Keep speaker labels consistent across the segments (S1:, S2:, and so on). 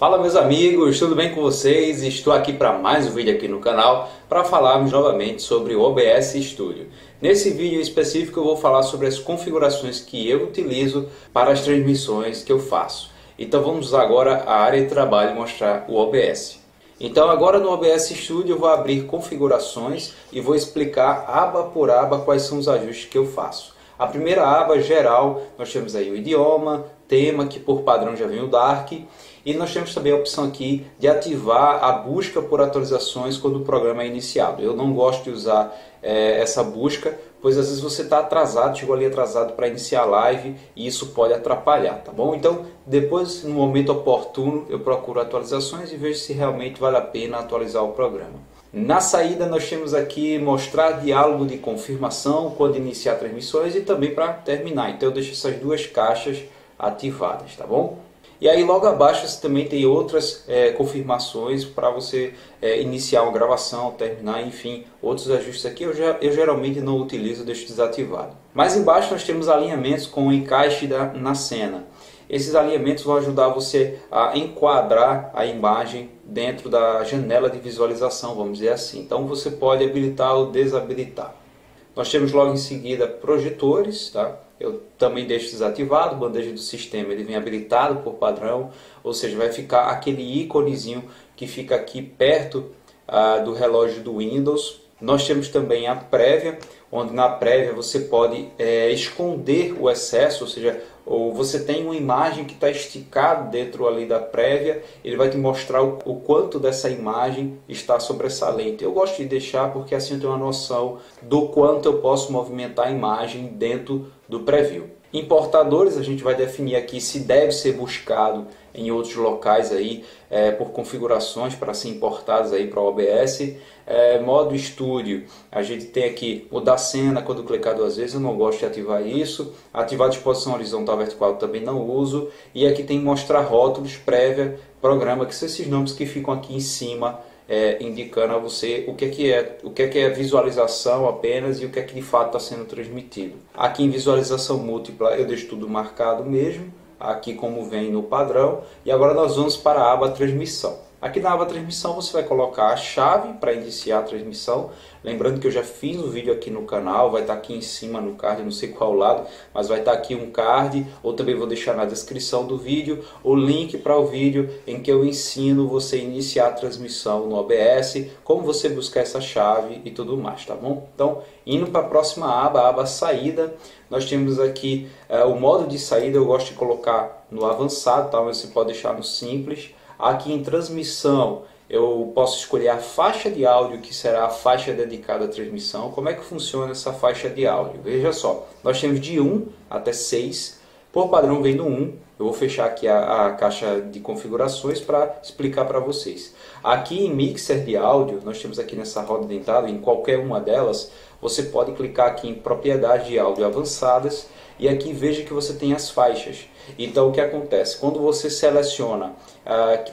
S1: Fala meus amigos, tudo bem com vocês? Estou aqui para mais um vídeo aqui no canal para falarmos novamente sobre o OBS Studio. Nesse vídeo específico eu vou falar sobre as configurações que eu utilizo para as transmissões que eu faço. Então vamos agora à área de trabalho e mostrar o OBS. Então agora no OBS Studio eu vou abrir configurações e vou explicar aba por aba quais são os ajustes que eu faço. A primeira aba geral, nós temos aí o idioma, tema, que por padrão já vem o Dark, e nós temos também a opção aqui de ativar a busca por atualizações quando o programa é iniciado. Eu não gosto de usar essa busca, pois às vezes você está atrasado, chegou ali atrasado para iniciar a live e isso pode atrapalhar, tá bom? Então depois, no momento oportuno, eu procuro atualizações e vejo se realmente vale a pena atualizar o programa. Na saída nós temos aqui mostrar diálogo de confirmação quando iniciar transmissões e também para terminar. Então eu deixo essas duas caixas ativadas, tá bom? E aí logo abaixo você também tem outras confirmações para você iniciar uma gravação, terminar, enfim, outros ajustes aqui eu geralmente não utilizo, deixo desativado. Mais embaixo nós temos alinhamentos com o encaixe na cena. Esses alinhamentos vão ajudar você a enquadrar a imagem dentro da janela de visualização, vamos dizer assim. Então você pode habilitar ou desabilitar. Nós temos logo em seguida projetores, tá? Eu também deixo desativado, bandeja do sistema ele vem habilitado por padrão, ou seja, vai ficar aquele íconezinho que fica aqui perto do relógio do Windows. Nós temos também a prévia, onde na prévia você pode esconder o excesso, ou seja, ou você tem uma imagem que está esticada dentro ali da prévia, ele vai te mostrar o quanto dessa imagem está sobressalente. Eu gosto de deixar porque assim eu tenho uma noção do quanto eu posso movimentar a imagem dentro do preview. Importadores, a gente vai definir aqui se deve ser buscado em outros locais aí, por configurações para ser importados aí para o OBS. Modo estúdio, a gente tem aqui mudar cena quando clicar duas vezes, eu não gosto de ativar isso. Ativar a disposição horizontal vertical também não uso. E aqui tem mostrar rótulos, prévia, programa, que são esses nomes que ficam aqui em cima, indicando a você o que é visualização apenas e o que é que de fato está sendo transmitido. Aqui em visualização múltipla eu deixo tudo marcado mesmo, aqui como vem no padrão. E agora nós vamos para a aba transmissão. Aqui na aba transmissão você vai colocar a chave para iniciar a transmissão. Lembrando que eu já fiz um vídeo aqui no canal, vai estar aqui em cima no card, não sei qual lado, mas vai estar aqui um card, ou também vou deixar na descrição do vídeo o link para o vídeo em que eu ensino você a iniciar a transmissão no OBS, como você buscar essa chave e tudo mais, tá bom? Então, indo para a próxima aba, a aba saída, nós temos aqui o modo de saída, eu gosto de colocar no avançado, tá? Mas você pode deixar no simples. Aqui em transmissão eu posso escolher a faixa de áudio, que será a faixa dedicada à transmissão. Como é que funciona essa faixa de áudio? Veja só, nós temos de 1 até 6, por padrão vem no 1. Eu vou fechar aqui a caixa de configurações para explicar para vocês. Aqui em mixer de áudio, nós temos aqui nessa roda dentada, em qualquer uma delas, você pode clicar aqui em propriedades de áudio avançadas e aqui veja que você tem as faixas. Então o que acontece? Quando você seleciona,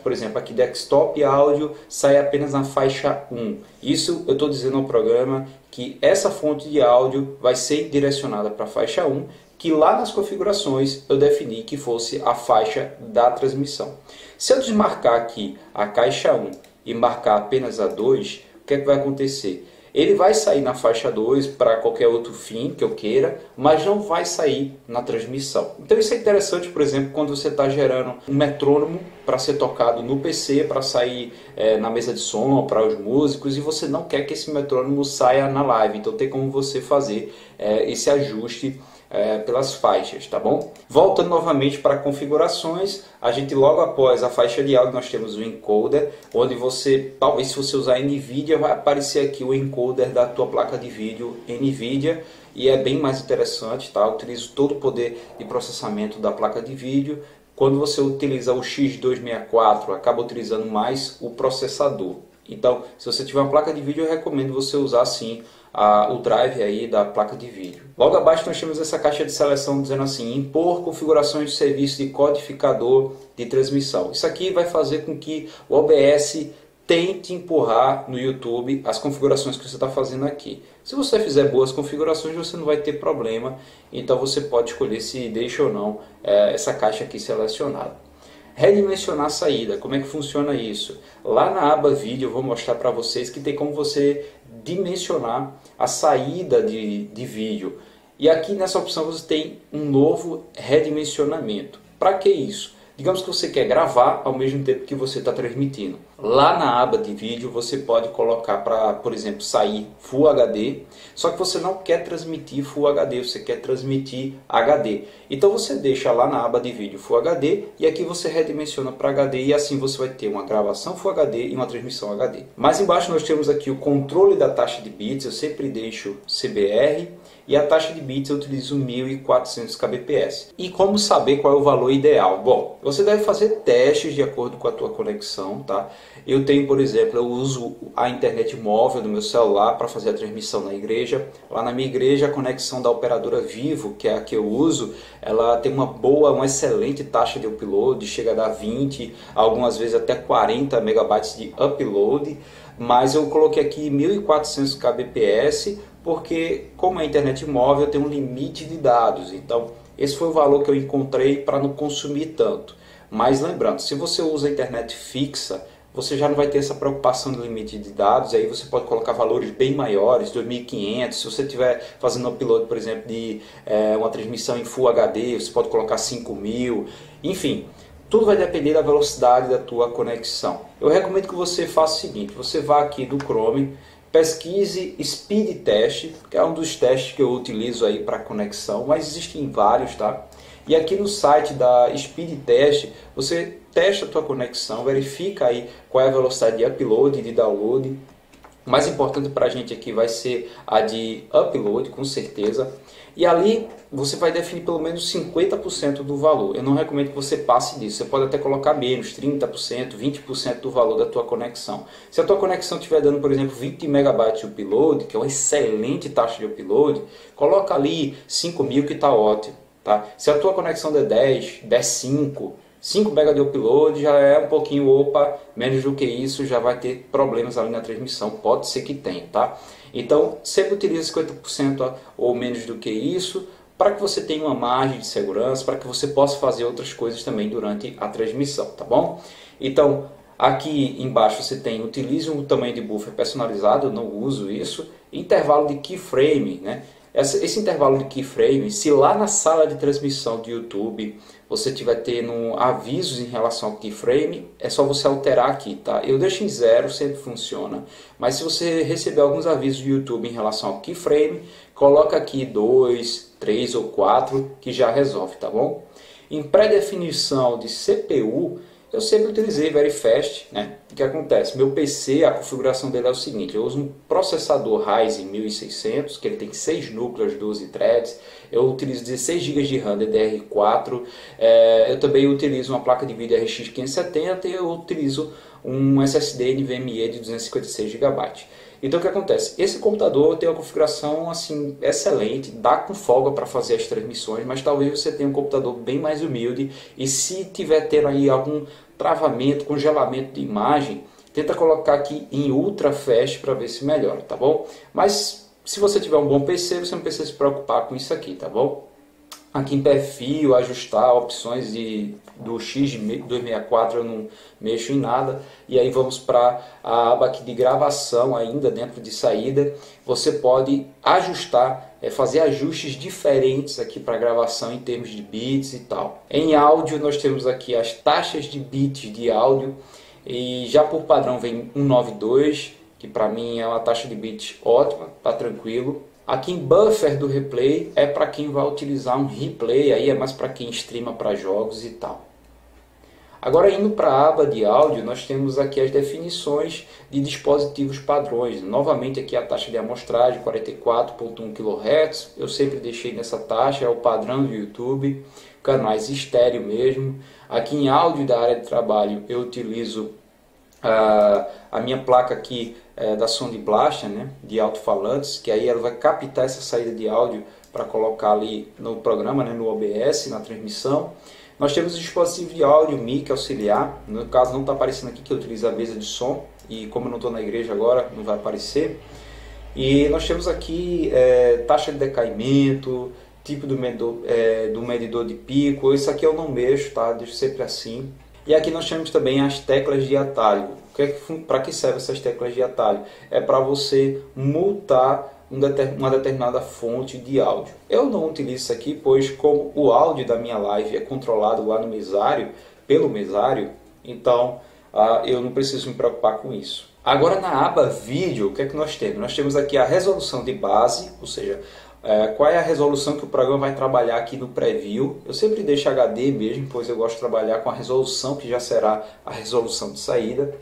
S1: por exemplo, aqui desktop áudio, sai apenas na faixa 1. Isso eu estou dizendo ao programa que essa fonte de áudio vai ser direcionada para a faixa 1, que lá nas configurações eu defini que fosse a faixa da transmissão. Se eu desmarcar aqui a caixa 1 e marcar apenas a 2, o que é que vai acontecer? Ele vai sair na faixa 2 para qualquer outro fim que eu queira, mas não vai sair na transmissão. Então isso é interessante, por exemplo, quando você está gerando um metrônomo para ser tocado no PC, para sair na mesa de som, para os músicos, e você não quer que esse metrônomo saia na live. Então tem como você fazer esse ajuste pelas faixas, tá bom? Voltando novamente para configurações, a gente logo após a faixa de áudio nós temos o encoder, onde você, talvez se você usar NVIDIA, vai aparecer aqui o encoder da tua placa de vídeo NVIDIA, e é bem mais interessante, tá? Eu utilizo todo o poder de processamento da placa de vídeo. Quando você utiliza o X264, acaba utilizando mais o processador. Então, se você tiver uma placa de vídeo, eu recomendo você usar sim o drive aí da placa de vídeo. Logo abaixo nós temos essa caixa de seleção dizendo assim: impor configurações de serviço de codificador de transmissão. Isso aqui vai fazer com que o OBS tente empurrar no YouTube as configurações que você está fazendo aqui. Se você fizer boas configurações, você não vai ter problema. Então você pode escolher se deixa ou não essa caixa aqui selecionada. Redimensionar a saída, como é que funciona isso? Lá na aba vídeo eu vou mostrar para vocês que tem como você dimensionar a saída de vídeo. E aqui nessa opção você tem um novo redimensionamento. Para que isso? Digamos que você quer gravar ao mesmo tempo que você está transmitindo. Lá na aba de vídeo você pode colocar para, por exemplo, sair Full HD, só que você não quer transmitir Full HD, você quer transmitir HD. Então você deixa lá na aba de vídeo Full HD e aqui você redimensiona para HD e assim você vai ter uma gravação Full HD e uma transmissão HD. Mais embaixo nós temos aqui o controle da taxa de bits, eu sempre deixo CBR. E a taxa de bits eu utilizo 1400 kbps. E como saber qual é o valor ideal? Bom, você deve fazer testes de acordo com a tua conexão, tá? Eu tenho, por exemplo, eu uso a internet móvel do meu celular para fazer a transmissão na igreja. Lá na minha igreja, a conexão da operadora Vivo, que é a que eu uso, ela tem uma excelente taxa de upload, chega a dar 20, algumas vezes até 40 megabytes de upload. Mas eu coloquei aqui 1400 kbps, porque como é internet móvel tem um limite de dados, então esse foi o valor que eu encontrei para não consumir tanto. Mas lembrando, se você usa a internet fixa, você já não vai ter essa preocupação do limite de dados, aí você pode colocar valores bem maiores, 2500, se você estiver fazendo upload, por exemplo, de uma transmissão em Full HD, você pode colocar 5000, enfim. Tudo vai depender da velocidade da tua conexão. Eu recomendo que você faça o seguinte, você vá aqui do Chrome, pesquise Speed Test, que é um dos testes que eu utilizo aí para conexão, mas existem vários, tá? E aqui no site da Speed Test, você testa a tua conexão, verifica aí qual é a velocidade de upload e de download. O mais importante para a gente aqui vai ser a de upload, com certeza. E ali você vai definir pelo menos 50% do valor. Eu não recomendo que você passe disso. Você pode até colocar menos, 30%, 20% do valor da tua conexão. Se a tua conexão estiver dando, por exemplo, 20 megabytes de upload, que é uma excelente taxa de upload, coloca ali 5000 que está ótimo. Tá? Se a tua conexão der 10, der 5 MB de upload já é um pouquinho, opa, menos do que isso já vai ter problemas ali na transmissão, pode ser que tenha, tá? Então, sempre utilize 50% ou menos do que isso, para que você tenha uma margem de segurança, para que você possa fazer outras coisas também durante a transmissão, tá bom? Então, aqui embaixo você tem, utilize um tamanho de buffer personalizado, eu não uso isso, intervalo de keyframe, né? Esse intervalo de keyframe, se lá na sala de transmissão do YouTube você estiver tendo avisos em relação ao keyframe, é só você alterar aqui, tá? Eu deixo em 0, sempre funciona. Mas se você receber alguns avisos do YouTube em relação ao keyframe, coloca aqui 2, 3 ou 4 que já resolve, tá bom? Em pré-definição de CPU, eu sempre utilizei VeryFast, né? O que acontece? Meu PC, a configuração dele é o seguinte, eu uso um processador Ryzen 1600, que ele tem 6 núcleos, 12 threads, eu utilizo 16 GB de RAM DDR4, eu também utilizo uma placa de vídeo RX 570 e eu utilizo um SSD NVMe de 256 GB. Então o que acontece? Esse computador tem uma configuração assim excelente, dá com folga para fazer as transmissões, mas talvez você tenha um computador bem mais humilde e se tiver tendo aí algum travamento, congelamento de imagem, tenta colocar aqui em Ultra Fast para ver se melhora, tá bom? Mas se você tiver um bom PC, você não precisa se preocupar com isso aqui, tá bom? Aqui em perfil, ajustar opções do X264 eu não mexo em nada. E aí vamos para a aba aqui de gravação ainda dentro de saída. Você pode ajustar, fazer ajustes diferentes aqui para gravação em termos de bits e tal. Em áudio nós temos aqui as taxas de bits de áudio. E já por padrão vem 192, que para mim é uma taxa de bits ótima, tá tranquilo. Aqui em buffer do replay é para quem vai utilizar um replay, aí é mais para quem streama para jogos e tal. Agora indo para a aba de áudio, nós temos aqui as definições de dispositivos padrões. Novamente aqui a taxa de amostragem 44.1 kHz, eu sempre deixei nessa taxa, é o padrão do YouTube, canais estéreo mesmo. Aqui em áudio da área de trabalho eu utilizo a minha placa aqui da Sound Blaster, né, de alto-falantes, que aí ela vai captar essa saída de áudio para colocar ali no programa, né, no OBS, na transmissão. Nós temos o dispositivo de áudio mic auxiliar, no caso não está aparecendo aqui que eu utilizo a mesa de som, e como eu não estou na igreja agora, não vai aparecer. E nós temos aqui taxa de decaimento, tipo do medidor de pico, isso aqui eu não mexo, tá? Deixo sempre assim. E aqui nós temos também as teclas de atalho. Para que servem essas teclas de atalho? É para você mutar uma determinada fonte de áudio. Eu não utilizo isso aqui, pois como o áudio da minha live é controlado lá no mesário, pelo mesário, então eu não preciso me preocupar com isso. Agora na aba vídeo, o que é que nós temos? Nós temos aqui a resolução de base, ou seja, qual é a resolução que o programa vai trabalhar aqui no preview. Eu sempre deixo HD mesmo, pois eu gosto de trabalhar com a resolução que já será a resolução de saída.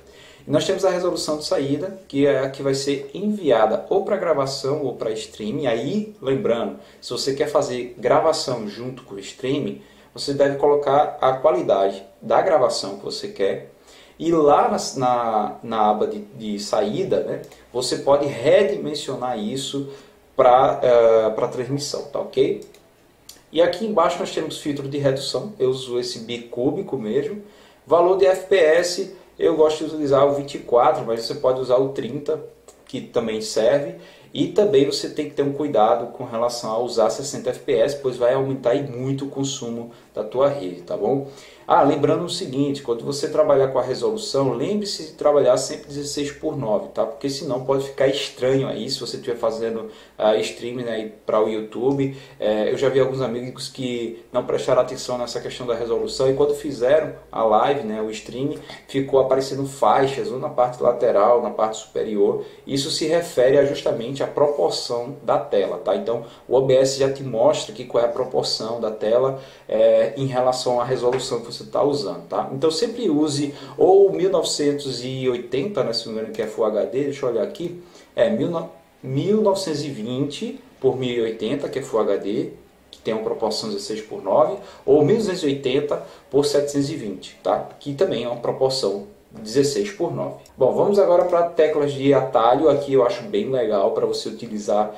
S1: E nós temos a resolução de saída, que é a que vai ser enviada ou para gravação ou para streaming. Aí, lembrando, se você quer fazer gravação junto com o streaming, você deve colocar a qualidade da gravação que você quer. E lá na aba de saída, né, você pode redimensionar isso para transmissão, tá ok? E aqui embaixo nós temos filtro de redução, eu uso esse bicúbico mesmo. Valor de FPS, eu gosto de utilizar o 24, mas você pode usar o 30, que também serve. E também você tem que ter um cuidado com relação a usar 60 FPS, pois vai aumentar muito o consumo da tua rede, tá bom? Lembrando o seguinte, quando você trabalhar com a resolução, lembre-se de trabalhar sempre 16:9, tá? Porque senão pode ficar estranho aí, se você estiver fazendo streaming, né, para o YouTube. Eu já vi alguns amigos que não prestaram atenção nessa questão da resolução e quando fizeram a live, né, o streaming, ficou aparecendo faixas, ou na parte lateral, na parte superior. Isso se refere justamente à proporção da tela, tá? Então o OBS já te mostra aqui qual é a proporção da tela em relação à resolução que você está usando, tá? Então sempre use ou 1980, né, se não me engano, que é Full HD, deixa eu olhar aqui, 1920 por 1080, que é Full HD, que tem uma proporção 16:9, ou 1280 por 720, tá? Que também é uma proporção 16:9. Bom, vamos agora para teclas de atalho. Aqui eu acho bem legal para você utilizar,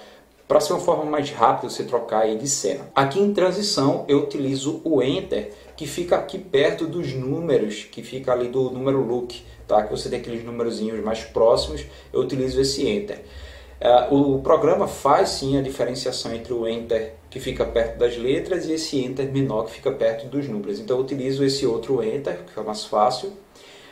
S1: para ser uma forma mais rápida você trocar aí de cena. Aqui em transição eu utilizo o Enter, que fica aqui perto dos números, que fica ali do número look, tá? Que você tem aqueles númerozinhos mais próximos, eu utilizo esse Enter. O programa faz sim a diferenciação entre o Enter que fica perto das letras e esse Enter menor que fica perto dos números. Então eu utilizo esse outro Enter, que é mais fácil.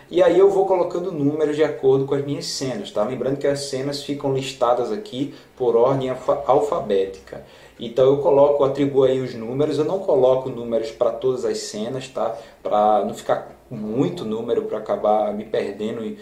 S1: E aí eu vou colocando números de acordo com as minhas cenas, tá? Lembrando que as cenas ficam listadas aqui por ordem alfabética. Então eu atribuo aí os números, eu não coloco números para todas as cenas, tá? Para não ficar muito número, para acabar me perdendo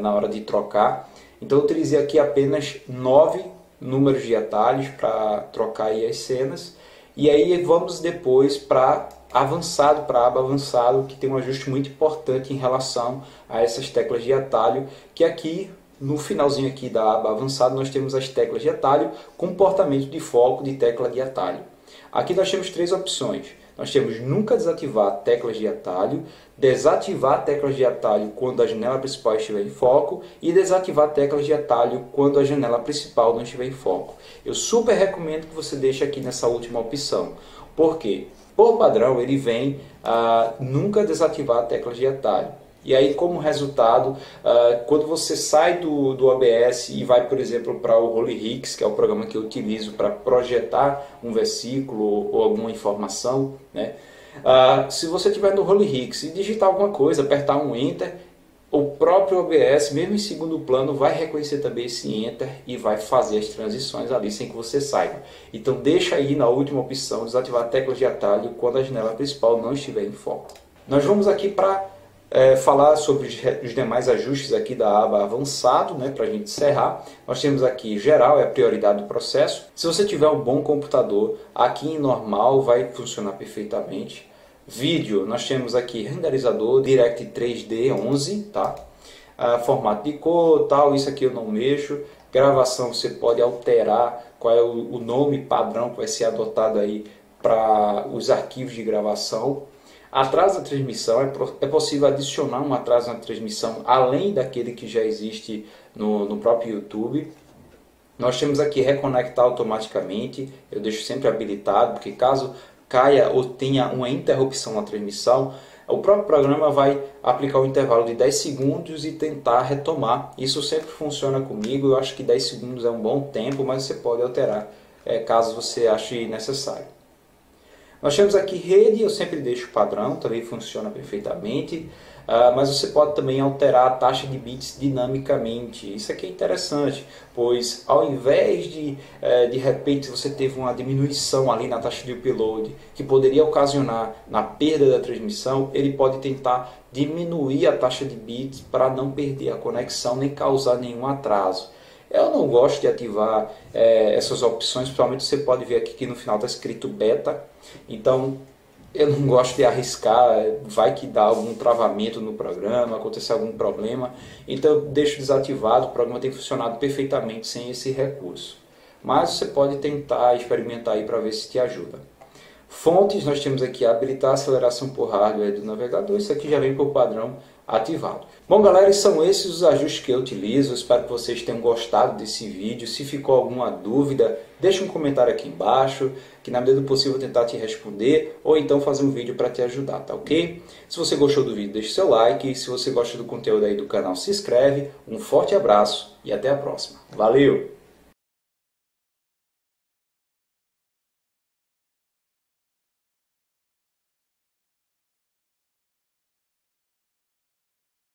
S1: na hora de trocar. Então eu utilizei aqui apenas 9 números de atalhos para trocar aí as cenas. E aí vamos depois para avançado, para a aba avançado, que tem um ajuste muito importante em relação a essas teclas de atalho, que aqui no finalzinho aqui da aba avançado nós temos as teclas de atalho, comportamento de foco de tecla de atalho. Aqui nós temos 3 opções. Nós temos nunca desativar teclas de atalho, desativar teclas de atalho quando a janela principal estiver em foco e desativar teclas de atalho quando a janela principal não estiver em foco. Eu super recomendo que você deixe aqui nessa última opção. Por quê? Por padrão ele vem nunca desativar teclas de atalho. E aí, como resultado, quando você sai do OBS e vai, por exemplo, para o Holyhix, que é o programa que eu utilizo para projetar um versículo ou alguma informação, né? Se você estiver no Holyhix e digitar alguma coisa, apertar um Enter, o próprio OBS, mesmo em segundo plano, vai reconhecer também esse Enter e vai fazer as transições ali sem que você saiba. Então deixa aí na última opção, desativar teclas de atalho quando a janela principal não estiver em foco. Nós vamos aqui para falar sobre os demais ajustes aqui da aba avançado, né, para a gente encerrar. Nós temos aqui geral, é a prioridade do processo. Se você tiver um bom computador, aqui em normal vai funcionar perfeitamente. Vídeo, nós temos aqui renderizador, Direct 3D 11, tá? Formato de cor, tal, isso aqui eu não mexo. Gravação, você pode alterar qual é o nome padrão que vai ser adotado aí para os arquivos de gravação. Atraso da transmissão, é possível adicionar um atraso na transmissão além daquele que já existe no próprio YouTube. Nós temos aqui reconectar automaticamente, eu deixo sempre habilitado, porque caso caia ou tenha uma interrupção na transmissão, o próprio programa vai aplicar um intervalo de 10 segundos e tentar retomar. Isso sempre funciona comigo, eu acho que 10 segundos é um bom tempo, mas você pode alterar caso você ache necessário. Nós temos aqui rede, eu sempre deixo padrão, também funciona perfeitamente. Mas você pode também alterar a taxa de bits dinamicamente. Isso aqui é interessante, pois ao invés de repente você teve uma diminuição ali na taxa de upload, que poderia ocasionar na perda da transmissão, ele pode tentar diminuir a taxa de bits para não perder a conexão nem causar nenhum atraso. Eu não gosto de ativar essas opções, principalmente você pode ver aqui que no final está escrito beta, então eu não gosto de arriscar, vai que dá algum travamento no programa, acontecer algum problema, então eu deixo desativado, o programa tem funcionado perfeitamente sem esse recurso. Mas você pode tentar experimentar aí para ver se te ajuda. Fontes, nós temos aqui habilitar a aceleração por hardware do navegador, isso aqui já vem por padrão ativado. Bom galera, são esses os ajustes que eu utilizo, espero que vocês tenham gostado desse vídeo. Se ficou alguma dúvida, deixa um comentário aqui embaixo, que na medida do possível eu vou tentar te responder, ou então fazer um vídeo para te ajudar, tá ok? Se você gostou do vídeo, deixe seu like, e se você gosta do conteúdo aí do canal, se inscreve. Um forte abraço e até a próxima. Valeu!